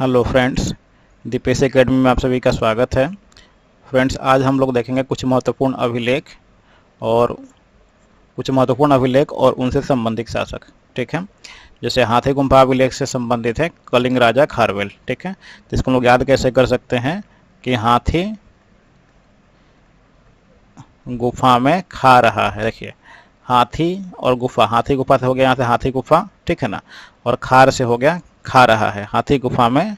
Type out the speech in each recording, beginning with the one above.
Hello friends, Dipesh academy में आप सभी का स्वागत है। फ्रेंड्स, आज हम लोग देखेंगे कुछ महत्वपूर्ण अभिलेख और उनसे संबंधित शासक। ठीक है, जैसे हाथी गुम्फा अभिलेख से संबंधित है कलिंग राजा खारवेल। ठीक है, तो इसको हम लोग याद कैसे कर सकते हैं कि हाथी गुफा में खा रहा है। देखिए, हाथी और गुफा, हाथी गुफा से हो गया यहाँ से हाथी गुफा, ठीक है ना, और खार से हो गया खा रहा है, हाथी गुफा में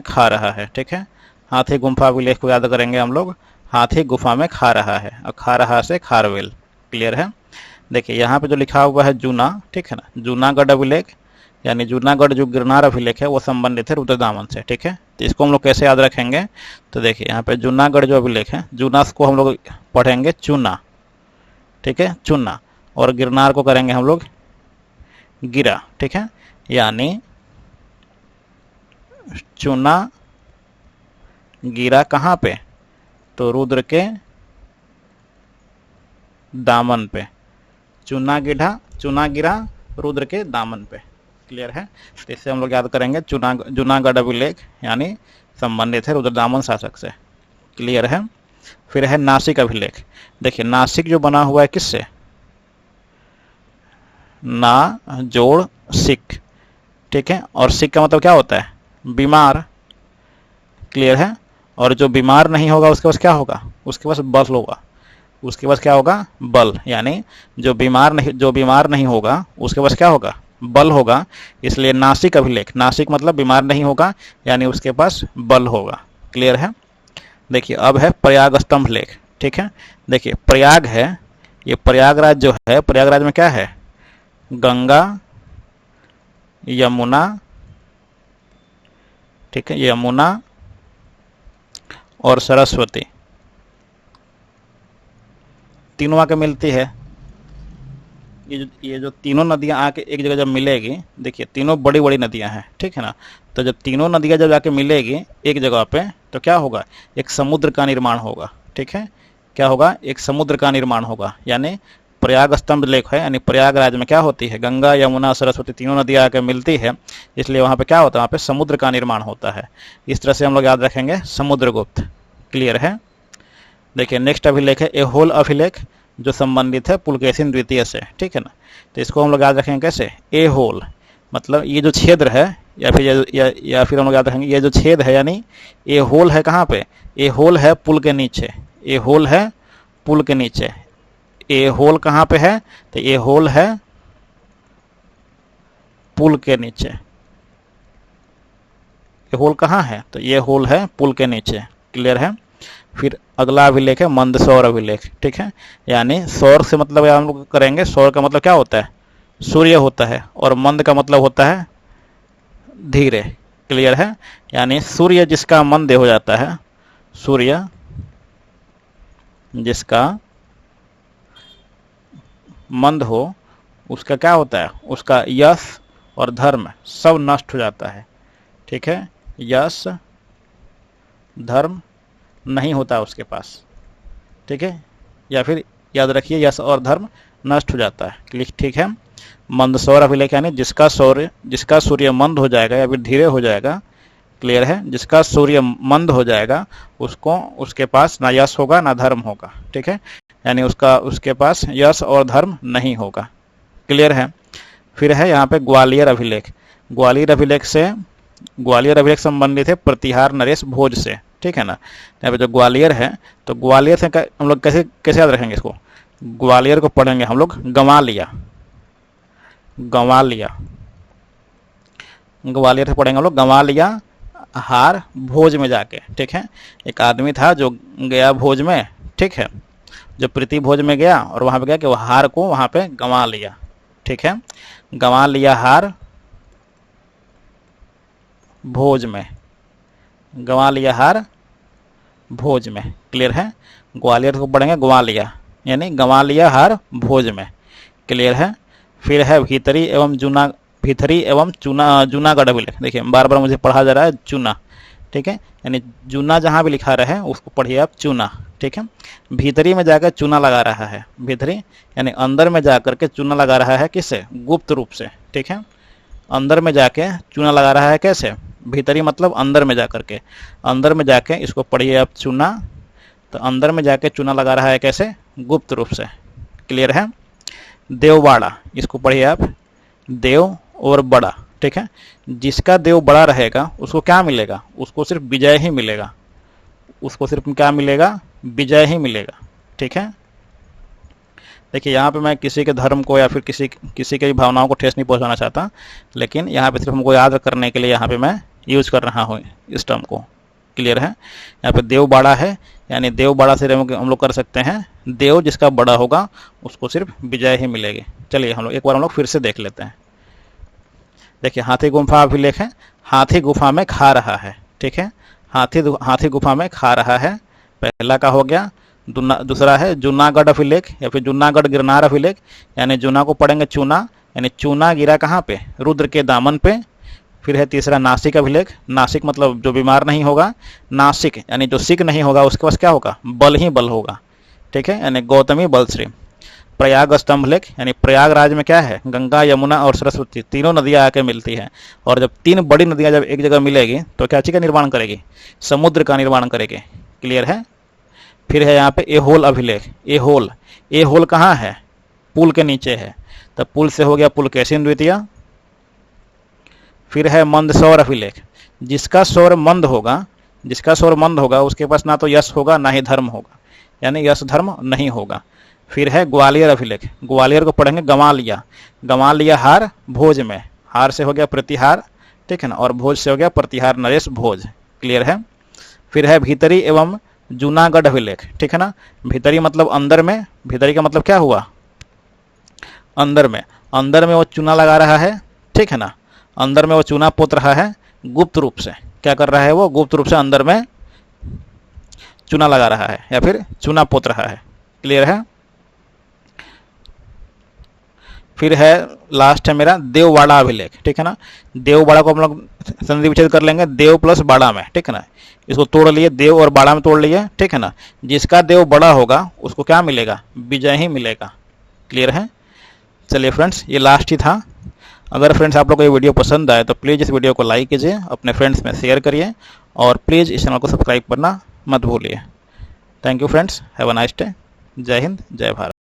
खा रहा है। ठीक है, हाथी गुम्फा अभिलेख को याद करेंगे हम लोग, हाथी गुफा में खा रहा है, और खा रहा से खारवेल। क्लियर है। देखिए यहाँ पे जो लिखा हुआ है जूना, ठीक है ना, जूनागढ़ अभिलेख यानी जूनागढ़ जो गिरनार अभिलेख है वो संबंधित है रुद्रदामन से। ठीक है, तो इसको हम लोग कैसे याद रखेंगे, तो देखिए यहाँ पे जूनागढ़ जो अभिलेख है, जूना को हम लोग पढ़ेंगे चूना। ठीक है, चूना, और गिरनार को करेंगे हम लोग गिरा। ठीक है, यानी चूना गिरा कहाँ पे, तो रुद्र के दामन पे। चूना गिरा रुद्र के दामन पे। क्लियर है, तो इससे हम लोग याद करेंगे जूनागढ़ अभिलेख यानी संबंधित है रुद्र दामन शासक से। क्लियर है। फिर है नासिक अभिलेख। देखिए नासिक जो बना हुआ है किससे, ना जोड़ सिक। ठीक है, और सिक का मतलब क्या होता है, बीमार। क्लियर है, और जो बीमार नहीं होगा उसके पास क्या होगा, उसके पास बल होगा। उसके पास क्या होगा, बल, यानी जो बीमार नहीं होगा उसके पास क्या होगा, बल होगा। इसलिए नासिक अभिलेख, नासिक मतलब बीमार नहीं होगा यानी उसके पास बल होगा। क्लियर है। देखिए अब है प्रयाग स्तंभ लेख। ठीक है, देखिए प्रयाग है, ये प्रयागराज जो है, प्रयागराज में क्या है, गंगा यमुना, ठीक है, यमुना और सरस्वती तीनों आके मिलती है। ये जो तीनों नदियां आके एक जगह जब मिलेगी, देखिए तीनों बड़ी बड़ी नदियां हैं, ठीक है ना, तो जब तीनों नदियां जब आके मिलेगी एक जगह पे तो क्या होगा, एक समुद्र का निर्माण होगा। ठीक है, क्या होगा, एक समुद्र का निर्माण होगा। यानी प्रयाग स्तंभ लेख है, यानी प्रयागराज में क्या होती है, गंगा यमुना सरस्वती तीनों नदियां आके मिलती है, इसलिए वहाँ पे क्या होता है, वहाँ पे समुद्र का निर्माण होता है। इस तरह से हम लोग याद रखेंगे समुद्रगुप्त। क्लियर है। देखिए नेक्स्ट अभिलेख है एहोल अभिलेख, जो संबंधित है पुलकेशिन द्वितीय से। ठीक है ना, तो इसको हम लोग याद रखेंगे कैसे, एहोल मतलब ये जो छेद्र है, या फिर हम लोग याद रखेंगे ये जो छेद है, यानी ए होल है कहाँ पे, ए होल है पुल के नीचे, ए होल है पुल के नीचे। ए होल कहाँ पे है, तो ए होल है पुल के नीचे। ए होल कहाँ है, तो ये होल है पुल के नीचे। क्लियर है। फिर अगला अभिलेख है मंदसौर अभिलेख। ठीक है, यानी सौर से मतलब हम लोग करेंगे, सौर का मतलब क्या होता है, सूर्य होता है, और मंद का मतलब होता है धीरे। क्लियर है, यानी सूर्य जिसका मंद हो जाता है, सूर्य जिसका मंद हो उसका क्या होता है, उसका यश और धर्म सब नष्ट हो जाता है। ठीक है, यश धर्म नहीं होता उसके पास। ठीक है, या फिर याद रखिए यश और धर्म नष्ट हो जाता है। ठीक है, मंदसौर अभिलेख यानी जिसका सूर्य मंद हो जाएगा या फिर धीरे हो जाएगा। क्लियर है, जिसका सूर्य मंद हो जाएगा उसके पास ना यश होगा ना धर्म होगा। ठीक है, यानी उसके पास यश और धर्म नहीं होगा। क्लियर है। फिर है यहाँ पे ग्वालियर अभिलेख। ग्वालियर अभिलेख संबंधित है प्रतिहार नरेश भोज से। ठीक है ना, यहाँ पे जो ग्वालियर है, तो ग्वालियर से हम लोग कैसे याद रखेंगे इसको, ग्वालियर को पढ़ेंगे हम लोग ग्वालियर से पढ़ेंगे हम लोग ग्वालियर हार भोज में जाके। ठीक है, एक आदमी था जो गया भोज में, ठीक है, जो प्रीति भोज में गया और वहां पे गया कि वो हार को वहां पे गंवा लिया। ठीक है, गंवा लिया हार भोज में, गंवा लिया हार भोज में। क्लियर है, ग्वालियर को पढ़ेंगे ग्वालियर यानी गंवा लिया हार भोज में। क्लियर है। फिर है भीतरी एवं जूनागढ़ अभिलेख। देखिए बार बार मुझे पढ़ा जा रहा है चूना। ठीक है, यानी जूना जहाँ भी लिखा रहे उसको पढ़िए आप चूना। ठीक है, भीतरी में जाकर चूना लगा रहा है, भीतरी यानी अंदर में जाकर के चूना लगा रहा है, किससे, गुप्त रूप से। ठीक है, अंदर में जाके चूना लगा रहा है। कैसे? भीतरी मतलब अंदर में जा करके, अंदर में जाके, इसको पढ़िए आप चूना, तो अंदर में जाके चूना लगा रहा है। कैसे? गुप्त रूप से। क्लियर है? देवबाड़ा, इसको पढ़िए आप, देव और बड़ा, ठीक है। जिसका देव बड़ा रहेगा उसको क्या मिलेगा? उसको सिर्फ विजय ही मिलेगा, उसको सिर्फ क्या मिलेगा? विजय ही मिलेगा, ठीक है। देखिए यहाँ पे मैं किसी के धर्म को या फिर किसी के भावनाओं को ठेस नहीं पहुंचाना चाहता, लेकिन यहाँ पे सिर्फ हमको याद करने के लिए यहाँ पे मैं यूज कर रहा हूँ इस टर्म को। क्लियर है? यहाँ पे देव बड़ा है, यानी देव बड़ा से हम लोग कर सकते हैं देव जिसका बड़ा होगा उसको सिर्फ विजय ही मिलेगी। चलिए हम लोग फिर से देख लेते हैं। देखिए हाथी गुफा अभिलेख है, हाथी गुफा में खा रहा है, ठीक है। हाथी गुफा में खा रहा है, पहला का हो गया। दूसरा है जूनागढ़ अभिलेख या फिर जूनागढ़ गिरनार अभिलेख, यानी जूना को पढ़ेंगे चूना, यानी चूना गिरा कहाँ पे? रुद्र के दामन पे। फिर है तीसरा नासिक अभिलेख, नासिक मतलब जो बीमार नहीं होगा, नासिक यानी जो सिक नहीं होगा उसके पास क्या होगा? बल ही बल होगा, ठीक है, यानी गौतमी बलश्री। प्रयाग स्तंभ लेख, यानी प्रयागराज में क्या है? गंगा, यमुना और सरस्वती तीनों नदियां आके मिलती हैं, और जब तीन बड़ी नदियां जब एक जगह मिलेगी तो क्या चीज का निर्माण करेगी? समुद्र का निर्माण करेगी। क्लियर है? फिर है यहाँ पे एहोल अभिलेख, एहोल कहाँ है? पुल के नीचे है, तब पुल से हो गया पुलकेशिन द्वितीय। फिर है मंदसौर अभिलेख, जिसका स्वर मंद होगा उसके पास ना तो यश होगा ना ही धर्म होगा, यानी यश धर्म नहीं होगा। फिर है ग्वालियर अभिलेख, ग्वालियर को पढ़ेंगे गमालिया हार भोज में, हार से हो गया प्रतिहार, ठीक है ना, और भोज से हो गया प्रतिहार नरेश भोज। क्लियर है? फिर है भीतरी एवं जूनागढ़ अभिलेख, ठीक है ना। भीतरी मतलब अंदर में, भीतरी का मतलब क्या हुआ? अंदर में वो चूना लगा रहा है, ठीक है ना, अंदर में वो चूना पोत रहा है गुप्त रूप से। क्या कर रहा है वो? गुप्त रूप से अंदर में चूना लगा रहा है या फिर चूना पोत रहा है। क्लियर है? फिर है लास्ट है मेरा देववाड़ा अभिलेख, ठीक है ना। देववाड़ा को हम लोग संधि विच्छेद कर लेंगे देव प्लस बाड़ा में, ठीक है ना। इसको तोड़ लिए, देव और बाड़ा में तोड़ लिए, ठीक है ना। जिसका देव बड़ा होगा उसको क्या मिलेगा? विजय ही मिलेगा। क्लियर है? चलिए फ्रेंड्स, ये लास्ट ही था। अगर फ्रेंड्स आप लोग को ये वीडियो पसंद आए तो प्लीज़ इस वीडियो को लाइक कीजिए, अपने फ्रेंड्स में शेयर करिए, और प्लीज़ इस चैनल को सब्सक्राइब करना मत भूलिए। Thank you friends, have a nice day. जय हिंद, जय भारत।